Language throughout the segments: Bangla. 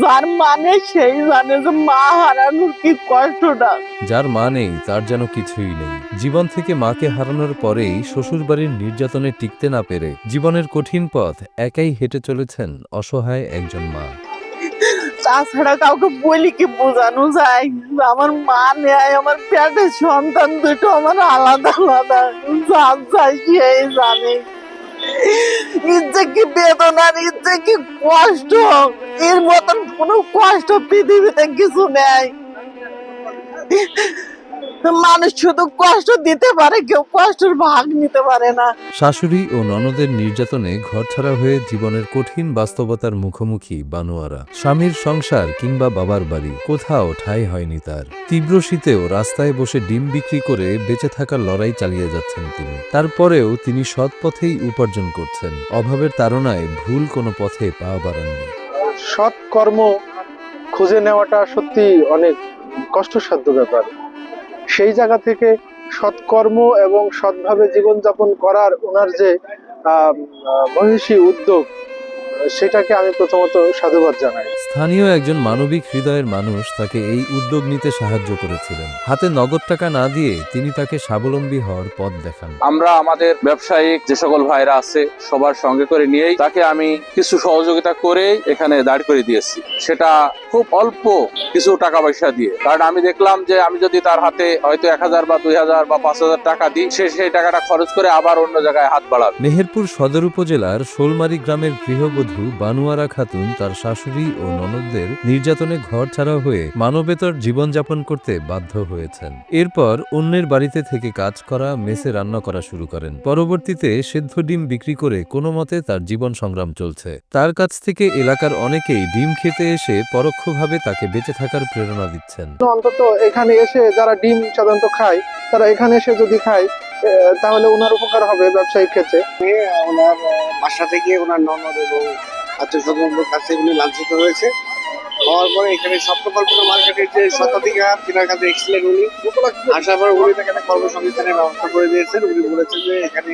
যার মানে সেই জানে যে মা হারানোর কি কষ্টটা। যার মা নেই তার যেন কিছুই নেই। জীবন থেকে মাকে হারানোর পরেই শ্বশুরবাড়ির নির্যাতনে টিকতে না পেরে জীবনের কঠিন পথ একাই হেঁটে চলেছেন অসহায় একজন মা। তাছাড়া কাউকে বলি কি বোঝানো যায়? আমার মা নেয়, আমার পেটের সন্তান দুটো আমার আলাদা আলাদা, যার যায় সেই জানে। ইচ্ছে কি বেদনার, ইচ্ছে কি কষ্ট, এর মতন কোনো কষ্ট পৃথিবীতে কিছু নেই। মানুষ শুধু কষ্ট দিতে পারে, কেউ কষ্টের ভাগ নিতে পারে না। শাশুড়ি ও ননদের নির্যাতনে ঘরছাড়া হয়ে জীবনের কঠিন বাস্তবতার মুখোমুখি বানোয়ারা। স্বামীর সংসার কিংবা বাবার বাড়ি কোথাও ঠাঁই হয়নি তার। তীব্র শীতেও রাস্তায় বসে ডিম বিক্রি করে বেঁচে থাকার লড়াই চালিয়ে যাচ্ছেন তিনি। তারপরেও তিনি সৎ পথেই উপার্জন করছেন। অভাবের তাড়নায় ভুল কোনো পথে পা বাড়াননি। সৎ কর্ম খুঁজে নেওয়াটা সত্যি অনেক কষ্টসাধ্য ব্যাপার। সেই জায়গা থেকে সৎকর্ম এবং সৎভাবে জীবনযাপন করার ওনার যে মহিষী উদ্যোগ, সেটাকে আমি প্রথমত সাধুবাদ জানাই। স্থানীয় একজন মানবিক হৃদয়ের মানুষ তাকে এই উদ্যোগ নিতে সাহায্য করেছিলেন। হাতে নগদ টাকা না দিয়ে তিনি তাকে স্বাবলম্বী হওয়ার পথ দেখান। আমরা আমাদের ব্যবসায়িক যে সকল ভাইরা আছে সবার সঙ্গে করে নিয়েই তাকে আমি কিছু সহযোগিতা করে এখানে দাঁড় করে দিয়েছি। সেটা খুব অল্প কিছু টাকা পয়সা দিয়ে, কারণ আমি দেখলাম যে আমি যদি তার হাতে হয়তো 1000 বা 2000 বা 5000 টাকা দিই, সে সেই টাকাটা খরচ করে আবার অন্য জায়গায় হাত বাড়াবে। মেহেরপুর সদর উপজেলার শোলমারি গ্রামের গৃহবধূ বানুয়ারা খাতুন তার শাশুড়ি ও ননদদের নির্যাতনে ঘর ছাড়া হয়ে মানবেতর জীবনযাপন করতে বাধ্য হয়েছেন। এরপর অন্যের বাড়িতে থেকে কাজ করা, মেসে রান্না করা শুরু করেন। পরবর্তীতে সেদ্ধ ডিম বিক্রি করে কোনো মতে তার জীবন সংগ্রাম চলছে। তার কাছ থেকে এলাকার অনেকেই ডিম খেতে এসে পরোক্ষভাবে তাকে বেঁচে থাকার প্রেরণা দিচ্ছেন। অন্তত এখানে এসে যারা ডিম সাধারণত খায়, তারা এখানে এসে যদি খায় তাহলে ওনার উপকার হবে ব্যবসায়িক ক্ষেত্রে। ওনার বাসা থেকে ওনার ননদ এবং আত্মীয় স্বজনদের কাছে উনি লাঞ্ছিত হয়েছে। হওয়ার পরে এখানে স্বপ্নকল্পনা মার্কেটের যে স্বত্বাধিকার, তিনার কাছে এক্সিলেন্ট উনি আসার পরে উনি তাকে একটা কর্মসংস্থানের ব্যবস্থা করে দিয়েছেন। উনি বলেছেন যে এখানে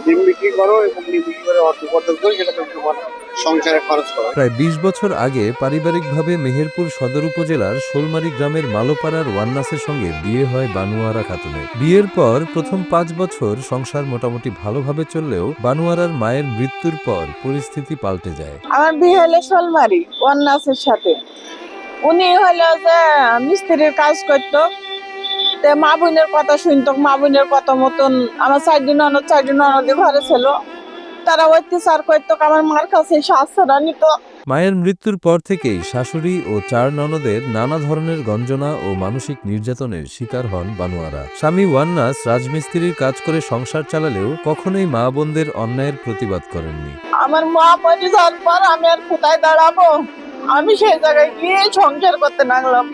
ডিম বিক্রি করো এবং ডিম বিক্রি করে অর্থ উপার্জন করে সেটাকে তোমার সংসারে খরচ করো। প্রায় 20 বছর আগে পারিবারিকভাবে মেহেরপুর সদর উপজেলার শোলমারি গ্রামের মালোপাড়ার ওয়ান্নাসের সঙ্গে বিয়ে হয় বানুয়ারা খাতুনের। বিয়ের পর প্রথম 5 বছর সংসার মোটামুটি ভালোভাবে চললেও বানুয়ারার মায়ের মৃত্যুর পর পরিস্থিতি পাল্টে যায়। আমার বিয়ে হলো শোলমারি ওয়ান্নাসের সাথে। উনি হলো যে মিস্ত্রির কাজ করতো, মা বোনের কথা শুনতো। মা বোনের কথা মতন আমার 4টি ননদ ঘরে ছিল, তারা অত্যাচার করতো। আমার মার কাছে শাস্ত্রা নিত। মায়ের মৃত্যুর পর থেকেই শাশুড়ি ও 4 ননদের নানা ধরনের গঞ্জনা ও মানসিক নির্যাতনের শিকার হন বানুয়ারা। স্বামী ওয়ান্নাস রাজমিস্ত্রির কাজ করে সংসার চালালেও কখনোই মা বোনদের অন্যায়ের প্রতিবাদ করেননি। আমার মা মরে যাওয়ার পর আমি আর কোথায় দাঁড়াবো? আমি সেই জায়গায় গিয়ে সংসার করতে লাগলাম।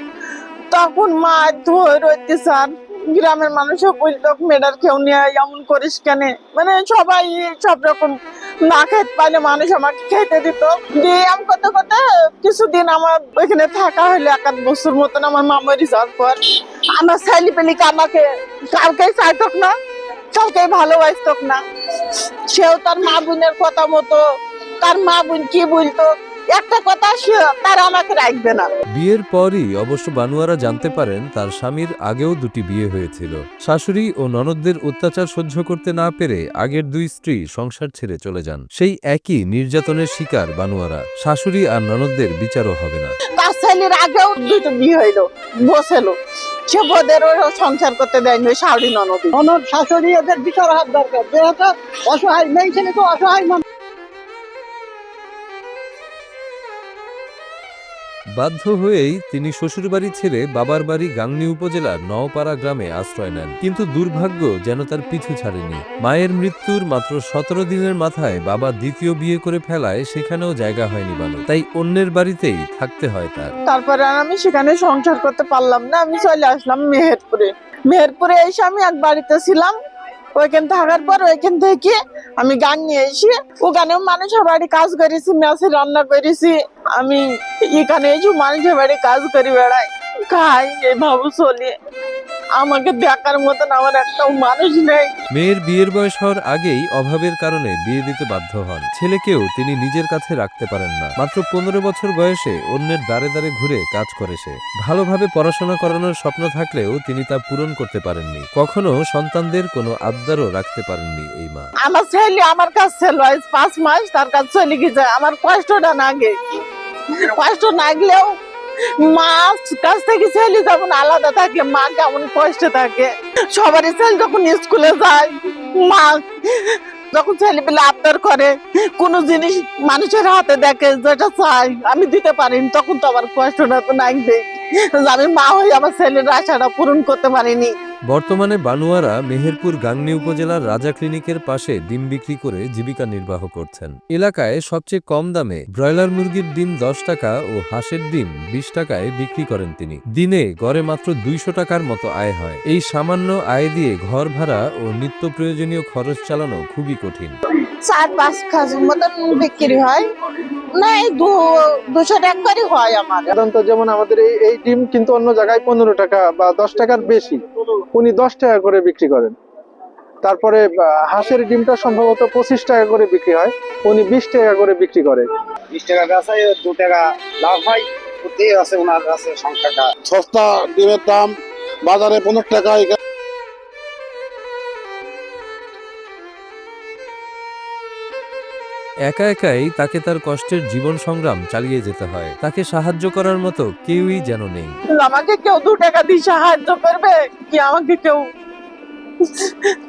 তখন মা ধৈর্য অত্যাচার, গ্রামের মানুষও বলতো মেয়েটার কেউ নিয়ে এমন করিস কেন। মানে সবাই সব রকম না খেতে পাইলে মানুষ আমাকে খেতে দিত। দিয়ে আমি করতে করতে কিছুদিন আমার ওইখানে থাকা হইলে 1-8 বছর মতন। আমার মা মরে যাওয়ার পর আমার ছেলে পেলিকে আমাকে কাউকে চাইতক না, কাউকে ভালোবাসতক না। সেও তার মা বোনের কথা মতো, তার মা বোন কি বলতো একটা কথা সে তার আমাকে রাখবে না। বিয়ের পরই অবশ্য বানুয়ারা জানতে পারেন তার স্বামীর আগেও 2টি বিয়ে হয়েছিল। শাশুড়ি ও ননদদের অত্যাচার সহ্য করতে না পেরে আগের 2 স্ত্রী সংসার ছেড়ে চলে যান। সেই একই নির্যাতনের শিকার বানুয়ারা। শাশুড়ি আর ননদদের বিচারও হবে না। তার ছেলের আগেও 2টো বিয়ে হইলো, বসেল। সে বোধের সংসার করতে দেয়নি ওই শাশুড়ি ননদ। ননদ শাশুড়ি এদের বিচার হাত দরকার, যেহেতু অসহায় মেয়ে ছেলে তো অসহায় মানুষ। বাধ্য হয়েই তিনি শ্বশুরবাড়ি ছেড়ে বাবার বাড়ি গাংনী উপজেলার নওপাড়া গ্রামে আশ্রয় নেন। কিন্তু দুর্ভাগ্য যেন তার পিছু ছাড়েনি। মায়ের মৃত্যুর মাত্র 17 দিনের মাথায় বাবা দ্বিতীয় বিয়ে করে ফেলায় সেখানেও জায়গা হয়নি বানু। তাই অন্যের বাড়িতেই থাকতে হয় তার। তারপরে আর আমি সেখানে সংসার করতে পারলাম না। আমি চলে আসলাম মেহেরপুরে। মেহেরপুরে এসে আমি এক বাড়িতে ছিলাম। ওইখান থাকার পর ওইখান থেকে আমি গান নিয়ে এসে ওখানেও মানুষের বাড়ি কাজ করেছি, মেসে রান্না করেছি। আমি এখানে এসে মানুষের বাড়ি কাজ করে বেড়াই, খাই, এইভাবে চলি। আমাকে দেখার মতন আমার একটা মানুষ নেই। মেয়ের বিয়ের বয়স হওয়ার আগেই অভাবের কারণে বিয়ে দিতে বাধ্য হন। ছেলেকেও তিনি নিজের কাছে রাখতে পারেন না। মাত্র 15 বছর বয়সে অন্যের দ্বারে দ্বারে ঘুরে কাজ করে সে। ভালোভাবে পড়াশোনা করানোর স্বপ্ন থাকলেও তিনি তা পূরণ করতে পারেননি। কখনো সন্তানদের কোনো আবদারও রাখতে পারেননি এই মা। আমার ছেলে আমার কাছে ছিল 5 মাস, তার কাছে চলে গেছে। আমার কষ্টটা না গে, কষ্ট না গেলেও মা কাছ থেকে ছেলে যখন আলাদা থাকে মা কেমন কষ্টে থাকে। সবারই ছেলে যখন স্কুলে যায়, মা যখন ছেলে পেলে আবদার করে, কোনো জিনিস মানুষের হাতে দেখে যেটা চাই আমি দিতে পারিনি, তখন তো আমার কষ্টটা তো লাগবে। আমি মা হয়ে আমার ছেলের আশাটা পূরণ করতে পারিনি। বর্তমানে বানুয়ারা মেহেরপুর গাংনী উপজেলার রাজা ক্লিনিকের পাশে ডিম বিক্রি করে জীবিকা নির্বাহ করছেন। এলাকায় সবচেয়ে কম দামে ব্রয়লার মুরগির ডিম 10 টাকা ও হাঁসের ডিম 20 টাকায় বিক্রি করেন তিনি। দিনে গড়ে মাত্র 200 টাকার মতো আয় হয়। এই সামান্য আয় দিয়ে ঘর ভাড়া ও নিত্য প্রয়োজনীয় খরচ চালানো খুবই কঠিন। 4-5 খাসের মতন বিক্রি হয়, না 200 টাকা করে হয় আমার। সাধারণত যেমন আমাদের এই ডিম কিন্তু অন্য জায়গায় 15 টাকা বা 10 টাকার বেশি, উনি 10 টাকা করে বিক্রি করেন। তারপরে হাঁসের ডিমটা সম্ভবত 25 টাকা করে বিক্রি হয়, উনি 20 টাকা করে বিক্রি করে। 20 টাকা বেচায় 2 টাকা লাভ হয়, ওতেই আছে ওনার কাছে সংখ্যাটা। সস্তা ডিমের দাম বাজারে 15 টাকা। একা একাই তাকে তার কষ্টের জীবন সংগ্রাম চালিয়ে যেতে হয়। তাকে সাহায্য করার মতো কেউই যেন নেই। আমাকে কেউ 2 টাকা দিয়ে সাহায্য করবে কি আমাকে কেউ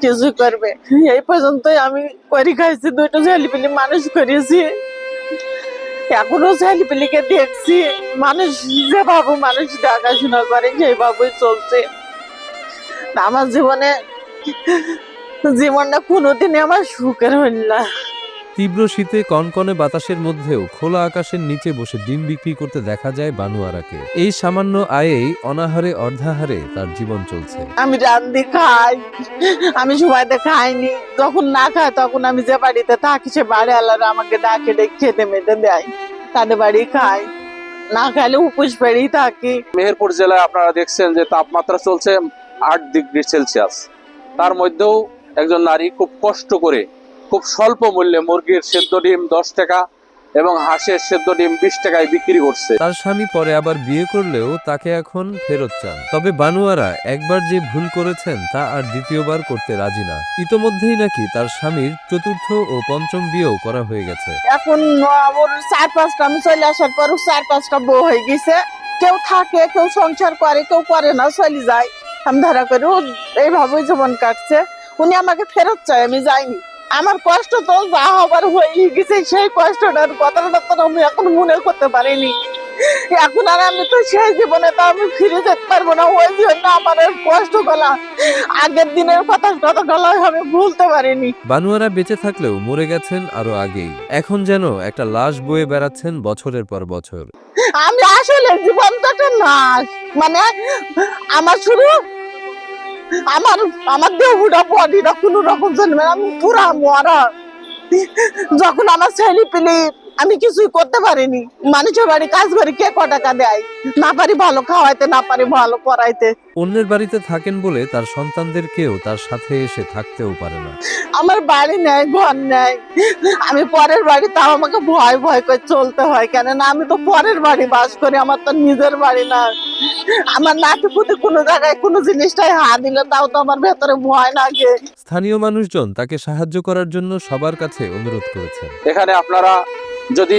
কিছু করবে? এই পর্যন্তই আমি করে খাইছি, 2টা ছেলেপিলি মানুষ করেছি, এখনো ছেলেপিলিকে দেখছি। মানুষ যেভাবে মানুষ দেখাশোনা করে সেইভাবেই চলছে। আমার জীবনটা কোনোদিনই আমার সুখের হইল না। তীব্র শীতে কনকনে বাতাসের মধ্যেও খোলা আকাশের নিচে বসে ডিম বিক্রি করতে দেখা যায় বানুয়ারাকে। এই সামান্য আয়েই অনাহারে অর্ধাহারে তার জীবন চলছে। আমি রান্দি খাই, আমি সময়তে খাইনি, যখন না খাই তখন আমি যে বাড়িতে থাকি সে বাড়িওয়ালারা আমাকে ডাকে ডেকে খেতে মেতে দেয়, তাদের বাড়ি খাই, না খাইলে উপোস পেড়েই থাকি। মেহেরপুর জেলায় আপনারা দেখছেন যে তাপমাত্রা চলছে 8 ডিগ্রি সেলসিয়াস। তার মধ্যেও একজন নারী খুব কষ্ট করে খুব স্বল্প মূল্যে মুরগির সেদ্ধ ডিম 10 টাকা এবং হাঁসের সেদ্ধ ডিম 20 টাকায় বিক্রি করছে। তার স্বামী পরে আবার বিয়ে করলেও তাকে এখন ফেরত চান। তবে বানুয়ারা একবার যে ভুল করেছেন তা আর দ্বিতীয়বার করতে রাজি না। ইতোমধ্যেই নাকি তার স্বামীর 4র্থ ও 5ম বিয়েও করা হয়ে গেছে। এখন ওর 4-5টা আমি চলে আসার পর 4-5টা বউ হয়ে গেছে। কেউ থাকে, কেউ সংসার করে, কেউ করে না, চলে যায়। আমি ধারা করে এইভাবে জীবন কাটছে। উনি আমাকে ফেরত চায়, আমি যাইনি। আমার কষ্ট তো যা হবার হয়ে গেছে, সেই কষ্টটার কথাটা তো আমি এখন মনে করতে পারিনি। এখন আর আমি তো সেই জীবনে তো আমি ফিরে যেতে পারবো না। ওই জন্য আমার কষ্ট গলা, আগের দিনের কথা আমি ভুলতে পারিনি। বানুয়ারা বেঁচে থাকলেও মরে গেছেন আরো আগেই। এখন যেন একটা লাশ বয়ে বেড়াচ্ছেন বছরের পর বছর। আমি আসলে জীবনটা তো নাশ, মানে আমার শুরু আমার দেহটা বডিটা কোনো রকম জন্মে আমি পুরা মরা। যখন আমার ছেলে পেলে আমি কিছুই করতে পারিনি। মানুষের বাড়ি কাজ করে কে ক টাকা দেয়, না পারি ভালো খাওয়াইতে, না পারি ভালো পড়াইতে। অন্যের বাড়িতে থাকেন বলে তার সন্তানদেরকেও তার সাথে এসে থাকতেও পারে না। আমার বাড়ি নেই, ঘর নেই, আমি পরের বাড়ি, তাও আমাকে ভয় ভয় করে চলতে হয়। কেননা আমি তো পরের বাড়ি বাস করি, আমার তো নিজের বাড়ি না। আমার নাতি পুতি কোনো জায়গায় কোনো জিনিসটাই হাত দিলে তাও তো আমার ভেতরে ভয় লাগে। স্থানীয় মানুষজন তাকে সাহায্য করার জন্য সবার কাছে অনুরোধ করেছেন। এখানে আপনারা যদি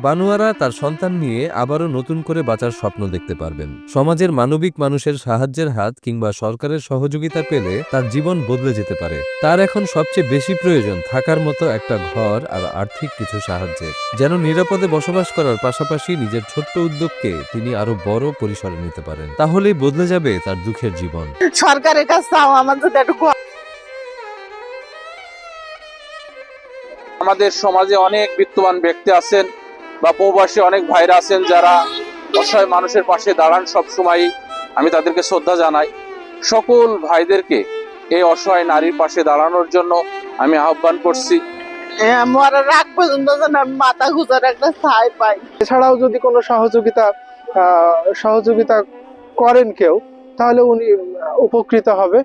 বানুয়ারা তার সন্তান নিয়ে আবারও নতুন করে বাঁচার স্বপ্ন দেখতে পারবেন। সমাজের মানবিক মানুষের সাহায্যের হাত কিংবা সরকারের সহযোগিতা পেলে তার জীবন বদলে যেতে পারে। তার এখন সবচেয়ে বেশি প্রয়োজন থাকার মতো একটা ঘর আর আর্থিক কিছু সাহায্যের, যেন নিরাপদে বসবাস করার পাশাপাশি নিজের ছোট্ট উদ্যোগকে তিনি আরো বড় পরিসরে নিতে পারেন। তাহলেই বদলে যাবে তার দুঃখের জীবন। সরকারের কাছে আমার যদি একটু আমাদের সমাজে অনেক বিত্তবান ব্যক্তি আছেন বা প্রবাসী অনেক ভাইরা আছেন যারা অসহায় মানুষের পাশে দাঁড়ান, সব সময় আমি তাদেরকে শ্রদ্ধা জানাই। সকল ভাইদেরকে এই অসহায় নারীর পাশে দাঁড়ানোর জন্য আমি আহ্বান করছি। মরার আগ পর্যন্ত যেন আমি মাথা গুজার একটা ছাই পাই। এছাড়াও যদি কোনো সহযোগিতা করেন কেউ, তাহলে উনি উপকৃত হবে।